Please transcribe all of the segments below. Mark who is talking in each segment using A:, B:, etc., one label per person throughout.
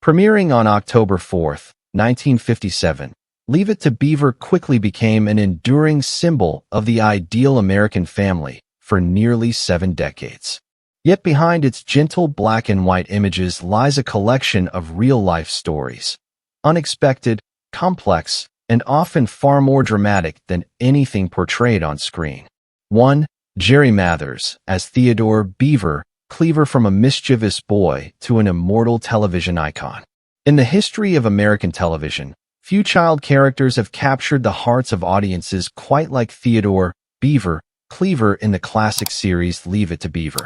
A: Premiering on October 4, 1957, Leave It to Beaver quickly became an enduring symbol of the ideal American family for nearly 7 decades. Yet behind its gentle black and white images lies a collection of real-life stories. Unexpected, complex, and often far more dramatic than anything portrayed on screen. 1. Jerry Mathers, as Theodore Beaver, Cleaver from a mischievous boy to an immortal television icon. In the history of American television, few child characters have captured the hearts of audiences quite like Theodore Beaver Cleaver in the classic series Leave It to Beaver.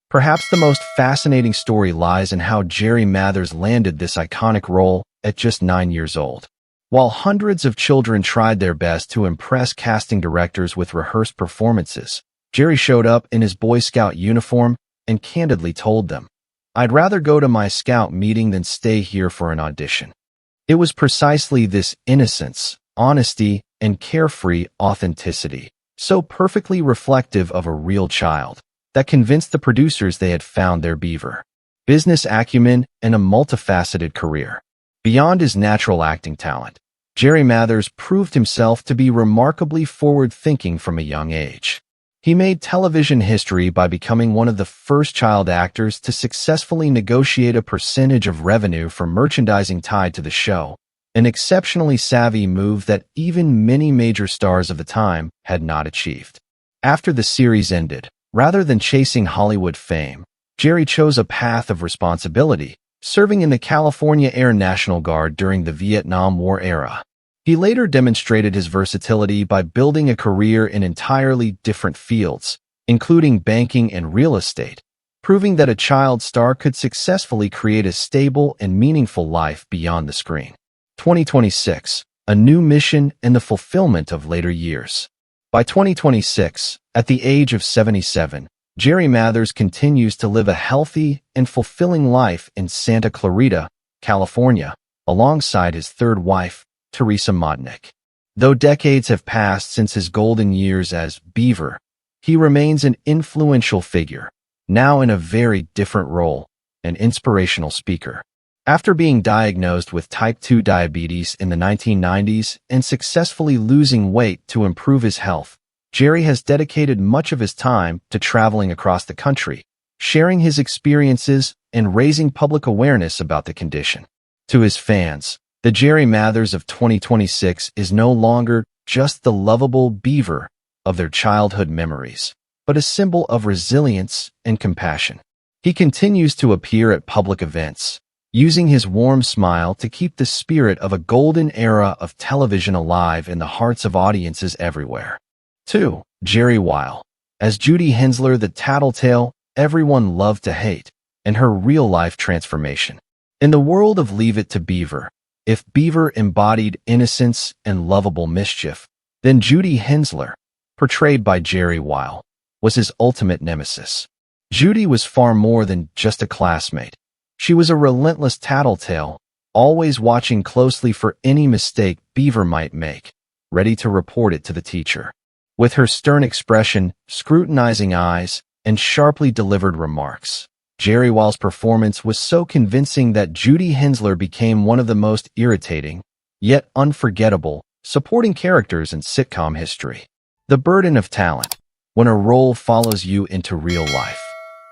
A: Perhaps the most fascinating story lies in how Jerry Mathers landed this iconic role at just 9 years old. While hundreds of children tried their best to impress casting directors with rehearsed performances, Jerry showed up in his Boy Scout uniform and candidly told them, "I'd rather go to my Scout meeting than stay here for an audition." It was precisely this innocence, honesty, and carefree authenticity, so perfectly reflective of a real child, that convinced the producers they had found their Beaver. Business acumen and a multifaceted career. Beyond his natural acting talent, Jerry Mathers proved himself to be remarkably forward-thinking from a young age. He made television history by becoming one of the first child actors to successfully negotiate a percentage of revenue for merchandising tied to the show, an exceptionally savvy move that even many major stars of the time had not achieved. After the series ended, rather than chasing Hollywood fame, Jerry chose a path of responsibility, serving in the California Air National Guard during the Vietnam War era. He later demonstrated his versatility by building a career in entirely different fields, including banking and real estate, proving that a child star could successfully create a stable and meaningful life beyond the screen. 2026, a new mission and the fulfillment of later years. By 2026, at the age of 77, Jerry Mathers continues to live a healthy and fulfilling life in Santa Clarita, California, alongside his third wife, Teresa Modnick. Though decades have passed since his golden years as Beaver, he remains an influential figure, now in a very different role, an inspirational speaker. After being diagnosed with type 2 diabetes in the 1990s and successfully losing weight to improve his health, Jerry has dedicated much of his time to traveling across the country, sharing his experiences and raising public awareness about the condition. To his fans, the Jerry Mathers of 2026 is no longer just the lovable Beaver of their childhood memories, but a symbol of resilience and compassion. He continues to appear at public events, using his warm smile to keep the spirit of a golden era of television alive in the hearts of audiences everywhere. 2. Jerry Weil, as Judy Hensler, the tattletale everyone loved to hate, and her real-life transformation. In the world of Leave It to Beaver, if Beaver embodied innocence and lovable mischief, then Judy Hensler, portrayed by Jerry Weil, was his ultimate nemesis. Judy was far more than just a classmate. She was a relentless tattletale, always watching closely for any mistake Beaver might make, ready to report it to the teacher. With her stern expression, scrutinizing eyes, and sharply delivered remarks, Jerry Weil's performance was so convincing that Judy Hensler became one of the most irritating, yet unforgettable, supporting characters in sitcom history. The burden of talent, when a role follows you into real life.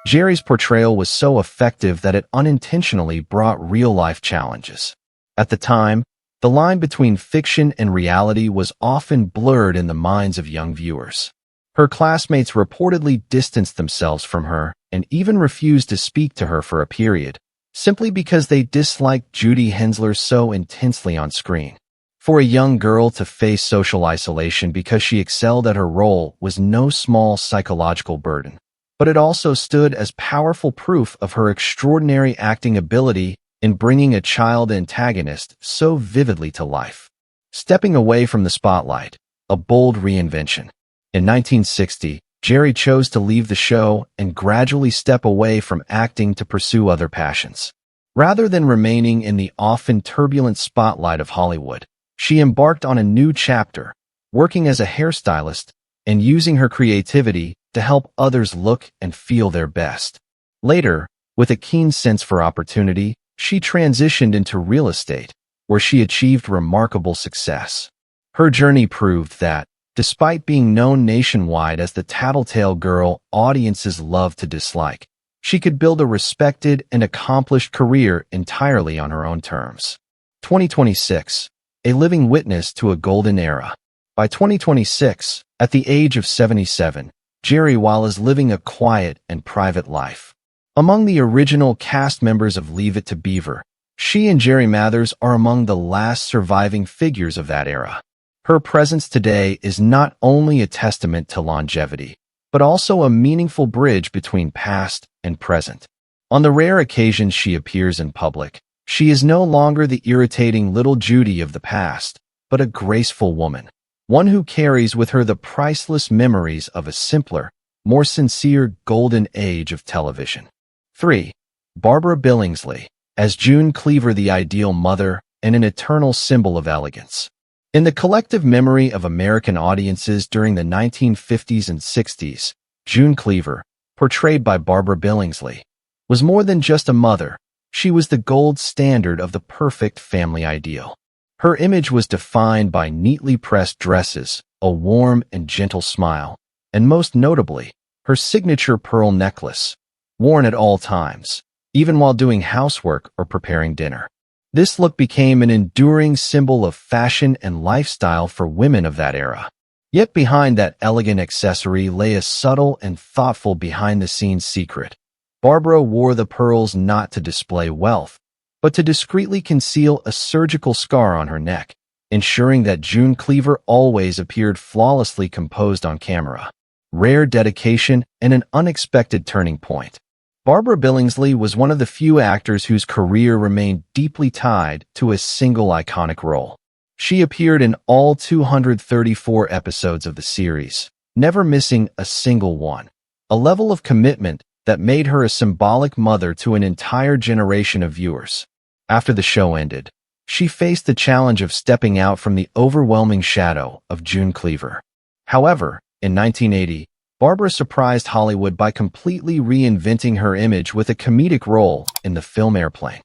A: Jerry's portrayal was so effective that it unintentionally brought real-life challenges. At the time, the line between fiction and reality was often blurred in the minds of young viewers. Her classmates reportedly distanced themselves from her and even refused to speak to her for a period, simply because they disliked Judy Hensler so intensely on screen. For a young girl to face social isolation because she excelled at her role was no small psychological burden, but it also stood as powerful proof of her extraordinary acting ability in bringing a child antagonist so vividly to life. Stepping away from the spotlight, a bold reinvention. In 1960, Jerry chose to leave the show and gradually step away from acting to pursue other passions. Rather than remaining in the often turbulent spotlight of Hollywood, she embarked on a new chapter, working as a hairstylist and using her creativity to help others look and feel their best. Later, with a keen sense for opportunity, she transitioned into real estate, where she achieved remarkable success. Her journey proved that, despite being known nationwide as the tattletale girl audiences love to dislike, she could build a respected and accomplished career entirely on her own terms. 2026. A living witness to a golden era. By 2026, at the age of 77, Jerry Wall is living a quiet and private life. Among the original cast members of Leave It to Beaver, she and Jerry Mathers are among the last surviving figures of that era. Her presence today is not only a testament to longevity, but also a meaningful bridge between past and present. On the rare occasions she appears in public, she is no longer the irritating little Judy of the past, but a graceful woman, one who carries with her the priceless memories of a simpler, more sincere golden age of television. 3. Barbara Billingsley, as June Cleaver, the ideal mother and an eternal symbol of elegance. In the collective memory of American audiences during the 1950s and 60s, June Cleaver, portrayed by Barbara Billingsley, was more than just a mother. She was the gold standard of the perfect family ideal. Her image was defined by neatly pressed dresses, a warm and gentle smile, and most notably, her signature pearl necklace, worn at all times, even while doing housework or preparing dinner. This look became an enduring symbol of fashion and lifestyle for women of that era. Yet behind that elegant accessory lay a subtle and thoughtful behind-the-scenes secret. Barbara wore the pearls not to display wealth, but to discreetly conceal a surgical scar on her neck, ensuring that June Cleaver always appeared flawlessly composed on camera. Rare dedication and an unexpected turning point. Barbara Billingsley was one of the few actors whose career remained deeply tied to a single iconic role. She appeared in all 234 episodes of the series, never missing a single one, a level of commitment that made her a symbolic mother to an entire generation of viewers. After the show ended, she faced the challenge of stepping out from the overwhelming shadow of June Cleaver. However, in 1980, Barbara surprised Hollywood by completely reinventing her image with a comedic role in the film Airplane.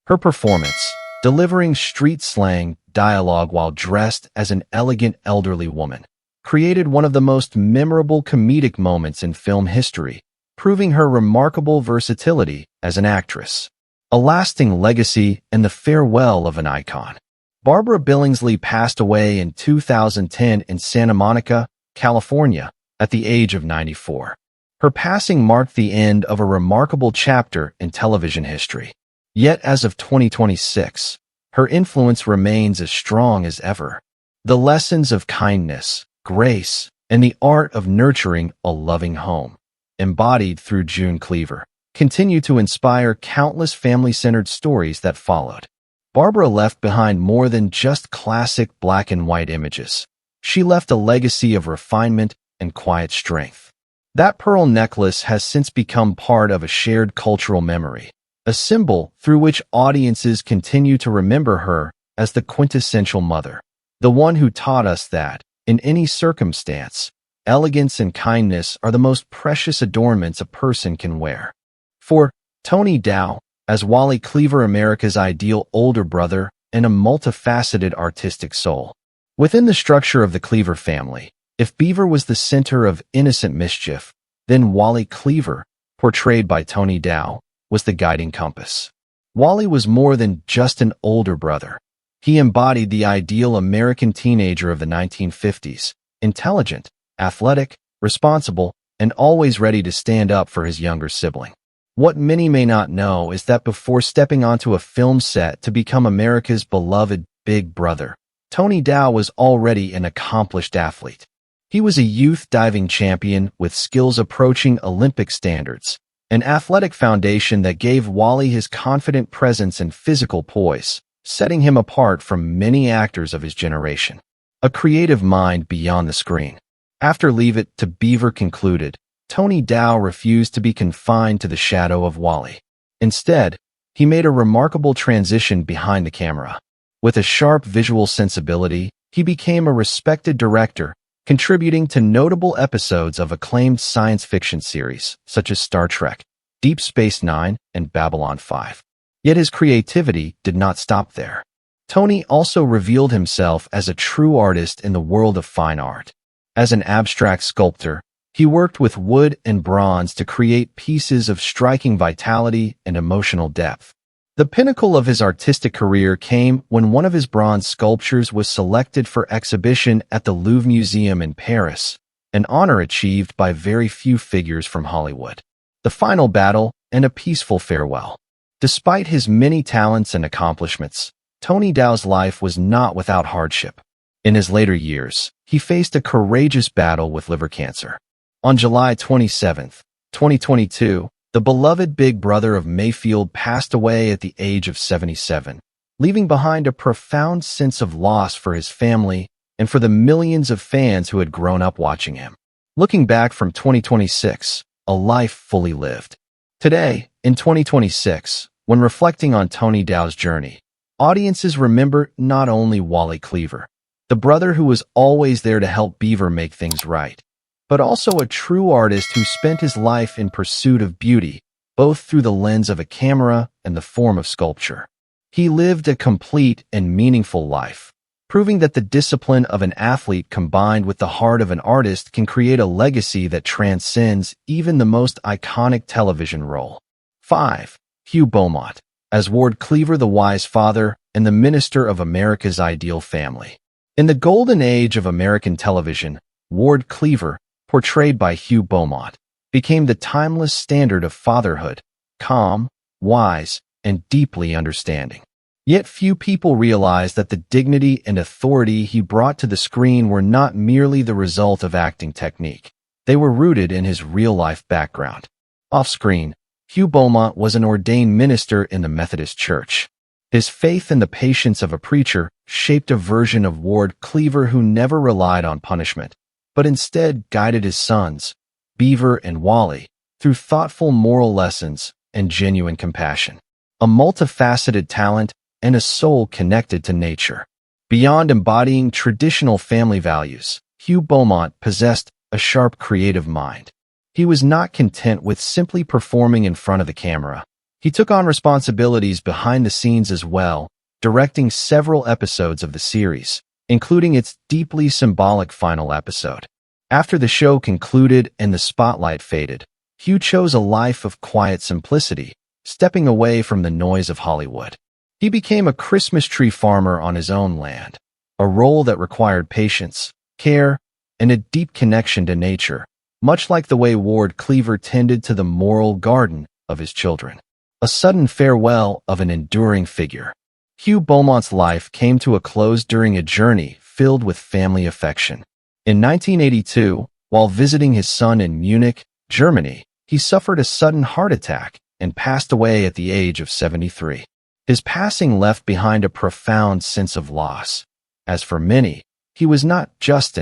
A: Her performance, delivering street slang dialogue while dressed as an elegant elderly woman, created one of the most memorable comedic moments in film history, proving her remarkable versatility as an actress. A lasting legacy and the farewell of an icon. Barbara Billingsley passed away in 2010 in Santa Monica, California, at the age of 94. Her passing marked the end of a remarkable chapter in television history. Yet as of 2026, her influence remains as strong as ever. The lessons of kindness, grace, and the art of nurturing a loving home, embodied through June Cleaver, continue to inspire countless family-centered stories that followed. Barbara left behind more than just classic black and white images. She left a legacy of refinement and quiet strength. That pearl necklace has since become part of a shared cultural memory, a symbol through which audiences continue to remember her as the quintessential mother, the one who taught us that, in any circumstance, elegance and kindness are the most precious adornments a person can wear. For Tony Dow, as Wally Cleaver, America's ideal older brother and a multifaceted artistic soul. Within the structure of the Cleaver family, if Beaver was the center of innocent mischief, then Wally Cleaver, portrayed by Tony Dow, was the guiding compass. Wally was more than just an older brother. He embodied the ideal American teenager of the 1950s, intelligent, athletic, responsible, and always ready to stand up for his younger sibling. What many may not know is that before stepping onto a film set to become America's beloved big brother, Tony Dow was already an accomplished athlete. He was a youth diving champion with skills approaching Olympic standards, an athletic foundation that gave Wally his confident presence and physical poise, setting him apart from many actors of his generation. A creative mind beyond the screen. After Leave It to Beaver concluded, Tony Dow refused to be confined to the shadow of Wally. Instead, he made a remarkable transition behind the camera. With a sharp visual sensibility, he became a respected director, contributing to notable episodes of acclaimed science fiction series such as Star Trek, Deep Space Nine, and Babylon 5. Yet his creativity did not stop there. Tony also revealed himself as a true artist in the world of fine art. As an abstract sculptor, he worked with wood and bronze to create pieces of striking vitality and emotional depth. The pinnacle of his artistic career came when one of his bronze sculptures was selected for exhibition at the Louvre Museum in Paris, an honor achieved by very few figures from Hollywood. The final battle and a peaceful farewell. Despite his many talents and accomplishments, Tony Dow's life was not without hardship. In his later years, he faced a courageous battle with liver cancer. On July 27, 2022, the beloved big brother of Mayfield passed away at the age of 77, leaving behind a profound sense of loss for his family and for the millions of fans who had grown up watching him. Looking back from 2026, a life fully lived. Today, in 2026, when reflecting on Tony Dow's journey, audiences remember not only Wally Cleaver, the brother who was always there to help Beaver make things right, but also a true artist who spent his life in pursuit of beauty, both through the lens of a camera and the form of sculpture. He lived a complete and meaningful life, proving that the discipline of an athlete combined with the heart of an artist can create a legacy that transcends even the most iconic television role. 5. Hugh Beaumont, as Ward Cleaver, the wise father and the minister of America's ideal family. In the golden age of American television, Ward Cleaver, portrayed by Hugh Beaumont, became the timeless standard of fatherhood, calm, wise, and deeply understanding. Yet few people realized that the dignity and authority he brought to the screen were not merely the result of acting technique. They were rooted in his real-life background. Off-screen, Hugh Beaumont was an ordained minister in the Methodist Church. His faith and the patience of a preacher shaped a version of Ward Cleaver who never relied on punishment, but instead guided his sons, Beaver and Wally, through thoughtful moral lessons and genuine compassion. A multifaceted talent and a soul connected to nature. Beyond embodying traditional family values, Hugh Beaumont possessed a sharp creative mind. He was not content with simply performing in front of the camera. He took on responsibilities behind the scenes as well, directing several episodes of the series, including its deeply symbolic final episode. After the show concluded and the spotlight faded, Hugh chose a life of quiet simplicity, stepping away from the noise of Hollywood. He became a Christmas tree farmer on his own land, a role that required patience, care, and a deep connection to nature, much like the way Ward Cleaver tended to the moral garden of his children. A sudden farewell of an enduring figure. Hugh Beaumont's life came to a close during a journey filled with family affection. In 1982, while visiting his son in Munich, Germany, he suffered a sudden heart attack and passed away at the age of 73. His passing left behind a profound sense of loss. As for many, he was not just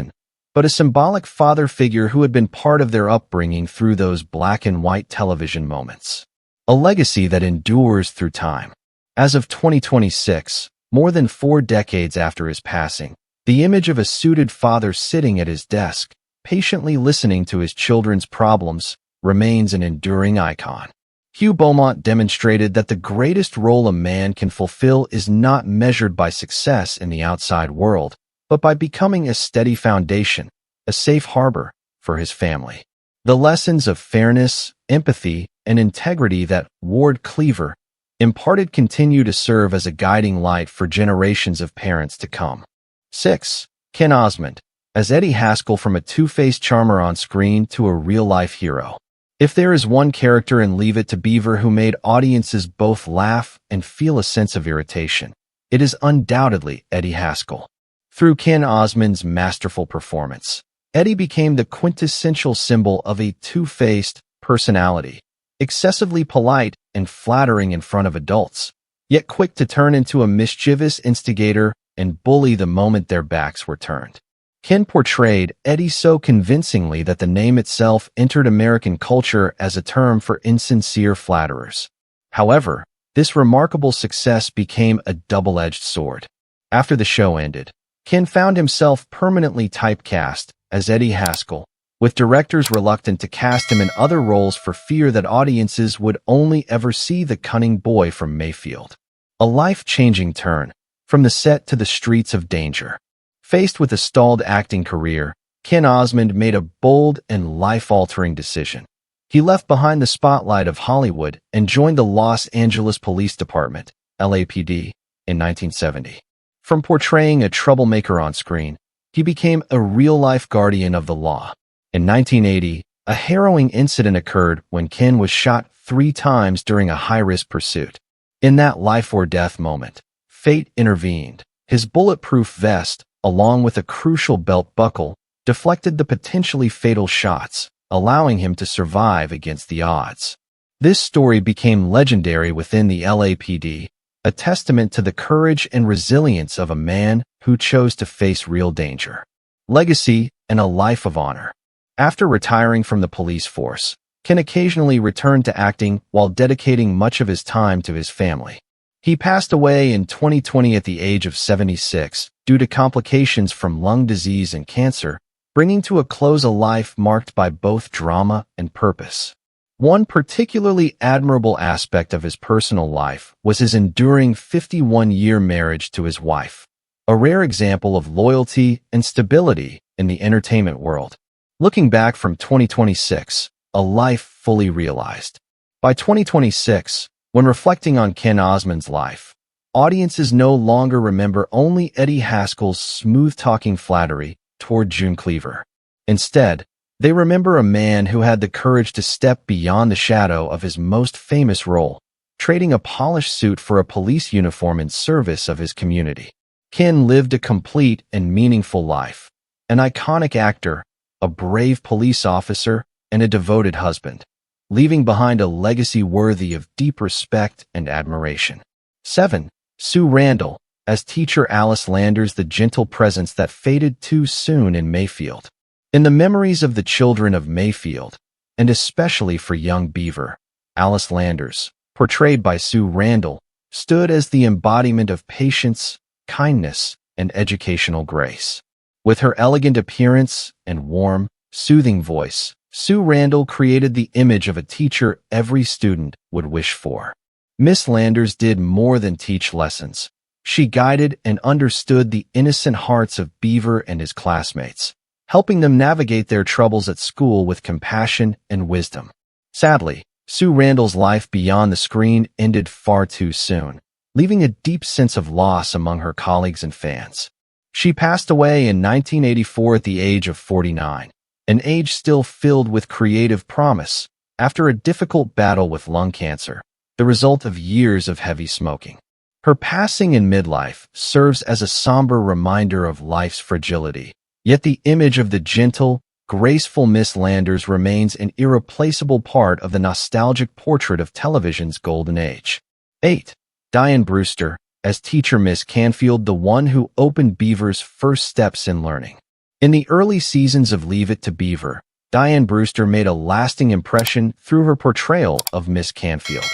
A: but a symbolic father figure who had been part of their upbringing through those black and white television moments. A legacy that endures through time. As of 2026, more than 4 decades after his passing, the image of a suited father sitting at his desk, patiently listening to his children's problems, remains an enduring icon. Hugh Beaumont demonstrated that the greatest role a man can fulfill is not measured by success in the outside world, but by becoming a steady foundation, a safe harbor for his family. The lessons of fairness, empathy, and integrity that Ward Cleaver imparted continue to serve as a guiding light for generations of parents to come. 6. Ken Osmond, as Eddie Haskell, from a two-faced charmer on screen to a real-life hero. If there is one character in Leave It to Beaver who made audiences both laugh and feel a sense of irritation, it is undoubtedly Eddie Haskell. Through Ken Osmond's masterful performance, Eddie became the quintessential symbol of a two-faced personality, excessively polite and flattering in front of adults, yet quick to turn into a mischievous instigator and bully the moment their backs were turned. Ken portrayed Eddie so convincingly that the name itself entered American culture as a term for insincere flatterers. However, this remarkable success became a double-edged sword. After the show ended, Ken found himself permanently typecast as Eddie Haskell, with directors reluctant to cast him in other roles for fear that audiences would only ever see the cunning boy from Mayfield. A life-changing turn, from the set to the streets of danger. Faced with a stalled acting career, Ken Osmond made a bold and life-altering decision. He left behind the spotlight of Hollywood and joined the Los Angeles Police Department, LAPD, in 1970. From portraying a troublemaker on screen, he became a real-life guardian of the law. In 1980, a harrowing incident occurred when Ken was shot 3 times during a high-risk pursuit. In that life-or-death moment, fate intervened. His bulletproof vest, along with a crucial belt buckle, deflected the potentially fatal shots, allowing him to survive against the odds. This story became legendary within the LAPD, a testament to the courage and resilience of a man who chose to face real danger. Legacy and a life of honor. After retiring from the police force, Ken occasionally returned to acting while dedicating much of his time to his family. He passed away in 2020 at the age of 76 due to complications from lung disease and cancer, bringing to a close a life marked by both drama and purpose. One particularly admirable aspect of his personal life was his enduring 51-year marriage to his wife, a rare example of loyalty and stability in the entertainment world. Looking back from 2026, a life fully realized. By 2026, when reflecting on Ken Osmond's life, audiences no longer remember only Eddie Haskell's smooth-talking flattery toward June Cleaver. Instead, they remember a man who had the courage to step beyond the shadow of his most famous role, trading a polished suit for a police uniform in service of his community. Ken lived a complete and meaningful life, an iconic actor, a brave police officer, and a devoted husband, leaving behind a legacy worthy of deep respect and admiration. 7. Sue Randall, as teacher Alice Landers, the gentle presence that faded too soon in Mayfield. In the memories of the children of Mayfield, and especially for young Beaver, Alice Landers, portrayed by Sue Randall, stood as the embodiment of patience, kindness, and educational grace. With her elegant appearance and warm, soothing voice, Sue Randall created the image of a teacher every student would wish for. Miss Landers did more than teach lessons. She guided and understood the innocent hearts of Beaver and his classmates, helping them navigate their troubles at school with compassion and wisdom. Sadly, Sue Randall's life beyond the screen ended far too soon, leaving a deep sense of loss among her colleagues and fans. She passed away in 1984 at the age of 49, an age still filled with creative promise, after a difficult battle with lung cancer, the result of years of heavy smoking. Her passing in midlife serves as a somber reminder of life's fragility, yet the image of the gentle, graceful Miss Landers remains an irreplaceable part of the nostalgic portrait of television's golden age. 8. Diane Brewster, as teacher Miss Canfield, the one who opened Beaver's first steps in learning. In the early seasons of Leave It to Beaver, Diane Brewster made a lasting impression through her portrayal of Miss Canfield,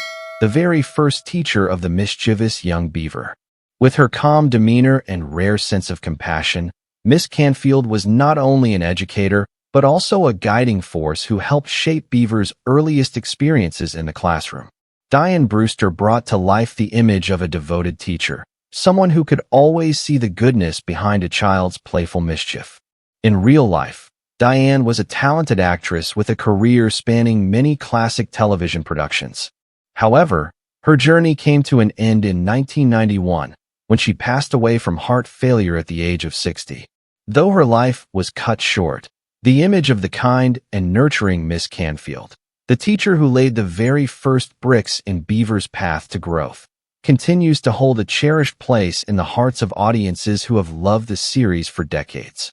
A: the very first teacher of the mischievous young Beaver. With her calm demeanor and rare sense of compassion, Miss Canfield was not only an educator, but also a guiding force who helped shape Beaver's earliest experiences in the classroom. Diane Brewster brought to life the image of a devoted teacher, someone who could always see the goodness behind a child's playful mischief. In real life, Diane was a talented actress with a career spanning many classic television productions. However, her journey came to an end in 1991, when she passed away from heart failure at the age of 60. Though her life was cut short, the image of the kind and nurturing Miss Canfield, the teacher who laid the very first bricks in Beaver's path to growth, continues to hold a cherished place in the hearts of audiences who have loved the series for decades.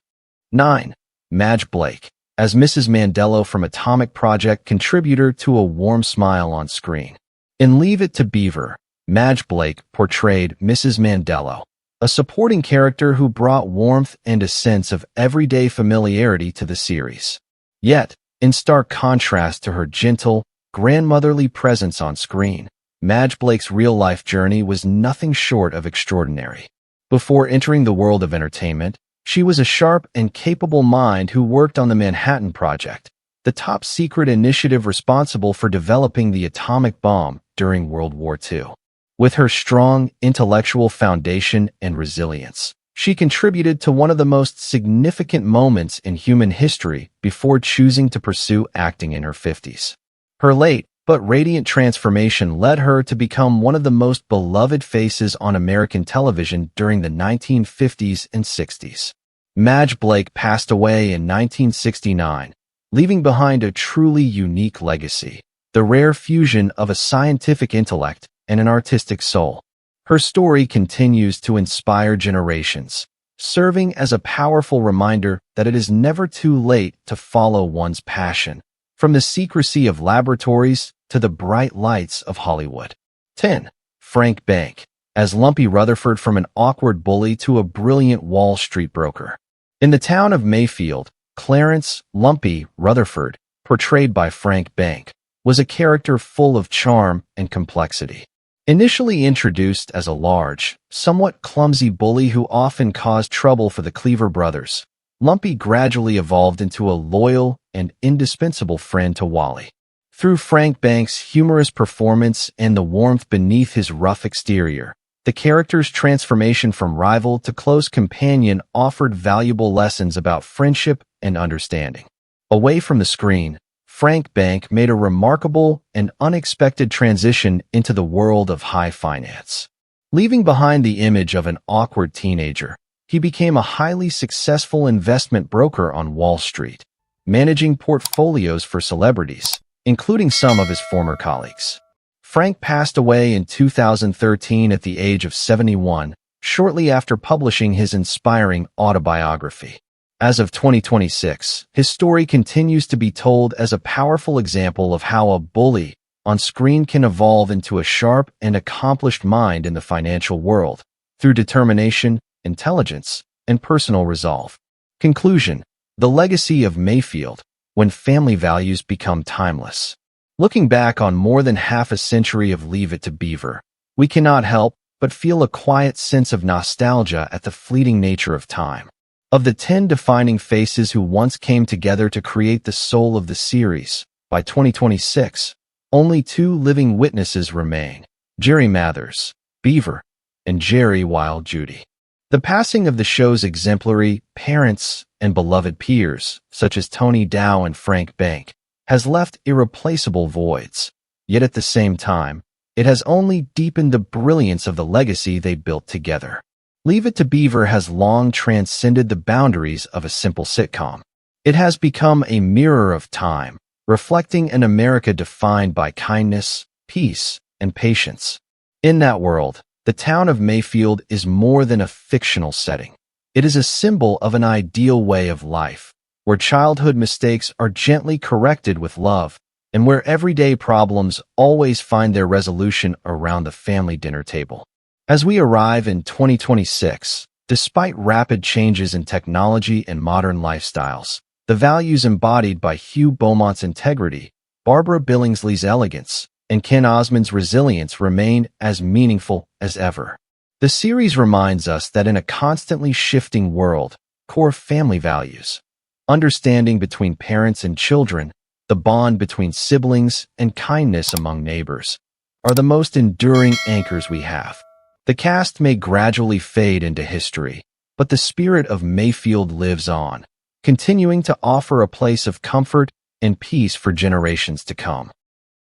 A: 9. Madge Blake, as Mrs. Mandello from Atomic Project, contributor to a warm smile on screen. In Leave It to Beaver, Madge Blake portrayed Mrs. Mandello, a supporting character who brought warmth and a sense of everyday familiarity to the series. Yet, in stark contrast to her gentle, grandmotherly presence on screen, Madge Blake's real-life journey was nothing short of extraordinary. Before entering the world of entertainment, She was a sharp and capable mind who worked on the Manhattan Project, the top-secret initiative responsible for developing the atomic bomb during World War II. With her strong intellectual foundation and resilience, she contributed to one of the most significant moments in human history before choosing to pursue acting in her 50s. Her late but radiant transformation led her to become one of the most beloved faces on American television during the 1950s and 60s. Madge Blake passed away in 1969, leaving behind a truly unique legacy, the rare fusion of a scientific intellect and an artistic soul. Her story continues to inspire generations, serving as a powerful reminder that it is never too late to follow one's passion, from the secrecy of laboratories to the bright lights of Hollywood. 10. Frank Bank, as Lumpy Rutherford, from an awkward bully to a brilliant Wall Street broker. In the town of Mayfield, Clarence "Lumpy" Rutherford, portrayed by Frank Bank, was a character full of charm and complexity. Initially introduced as a large, somewhat clumsy bully who often caused trouble for the Cleaver brothers, Lumpy gradually evolved into a loyal and indispensable friend to Wally. Through Frank Bank's humorous performance and the warmth beneath his rough exterior, the character's transformation from rival to close companion offered valuable lessons about friendship and understanding. Away from the screen, Frank Bank made a remarkable and unexpected transition into the world of high finance. Leaving behind the image of an awkward teenager, he became a highly successful investment broker on Wall Street, managing portfolios for celebrities, including some of his former colleagues. Frank passed away in 2013 at the age of 71, shortly after publishing his inspiring autobiography. As of 2026, his story continues to be told as a powerful example of how a bully on screen can evolve into a sharp and accomplished mind in the financial world, through determination, intelligence, and personal resolve. Conclusion: the legacy of Mayfield, when family values become timeless. Looking back on more than half a century of Leave It to Beaver, we cannot help but feel a quiet sense of nostalgia at the fleeting nature of time. Of the 10 defining faces who once came together to create the soul of the series, by 2026, only 2 living witnesses remain: Jerry Mathers, Beaver, and Jerry Wild Judy. The passing of the show's exemplary parents and beloved peers, such as Tony Dow and Frank Bank, has left irreplaceable voids, yet at the same time, it has only deepened the brilliance of the legacy they built together. Leave It to Beaver has long transcended the boundaries of a simple sitcom. It has become a mirror of time, reflecting an America defined by kindness, peace, and patience. In that world, the town of Mayfield is more than a fictional setting. It is a symbol of an ideal way of life, where childhood mistakes are gently corrected with love, and where everyday problems always find their resolution around the family dinner table. As we arrive in 2026, despite rapid changes in technology and modern lifestyles, the values embodied by Hugh Beaumont's integrity, Barbara Billingsley's elegance, and Ken Osmond's resilience remain as meaningful as ever. The series reminds us that in a constantly shifting world, core family values, understanding between parents and children, the bond between siblings, and kindness among neighbors, are the most enduring anchors we have. The cast may gradually fade into history, but the spirit of Mayfield lives on, continuing to offer a place of comfort and peace for generations to come.